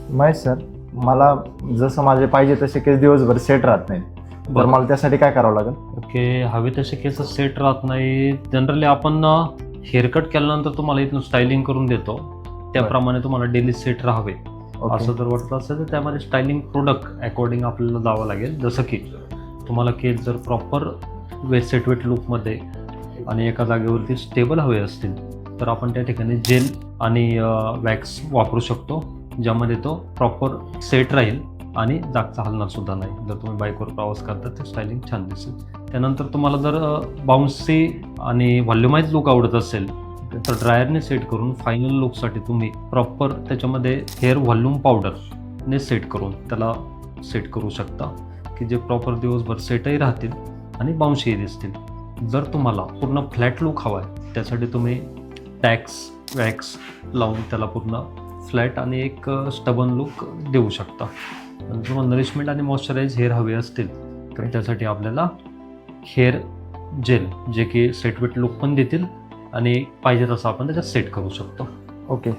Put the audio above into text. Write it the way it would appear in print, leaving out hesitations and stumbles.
Mahesh sir, मला जसं माझे पाहिजे तसे केस दिवसभर सेट राहत नाहीत, तर बरं. मला त्यासाठी काय करावं लागेल? ओके, हवे तसे केस सेट राहत नाही. जनरली आपण हेअरकट केल्यानंतर तुम्हाला इथून स्टायलिंग करून देतो, त्याप्रमाणे तुम्हाला डेली सेट राहावे ओके. असं जर वाटत असेल तर त्यामध्ये स्टायलिंग प्रोडक्ट अकॉर्डिंग आपल्याला जावं लागेल. जसं की तुम्हाला केस जर प्रॉपर सेट वेट लुकमध्ये आणि एका जागेवरती स्टेबल हवे असतील तर आपण त्या ठिकाणी जेल आणि वॅक्स वापरू शकतो, ज्यामध्ये तो प्रॉपर सेट राहील आणि जागचा हलणार सुद्धा नाही. जर तुम्ही बाईकवर प्रवास करता तर स्टायलिंग छान दिसेल. त्यानंतर तुम्हाला जर बाउन्सी आणि व्हॉल्युमाइज लुक आवडत असेल तर ड्रायरने सेट करून फायनल लुकसाठी तुम्ही प्रॉपर त्याच्यामध्ये हेअर व्हॉल्यूम पावडरने सेट करून त्याला सेट करू शकता, की जे प्रॉपर दिवसभर सेटही राहतील आणि बाउन्सीही दिसतील. जर तुम्हाला पूर्ण फ्लॅट लुक हवा आहे त्यासाठी तुम्ही टॅक्स वॅक्स लावून त्याला पूर्ण फ्लॅट आणि एक स्टबन लुक देऊ शकता. आणि तुम्हाला नरिशमेंट आणि मॉइश्चराइज हेअर हवे असतील तर त्यासाठी आपल्याला हेअर जेल, जे की सेट वेट लुक पण देतील आणि पाहिजे तसं आपण त्याच्यात सेट करू शकतो. ओके.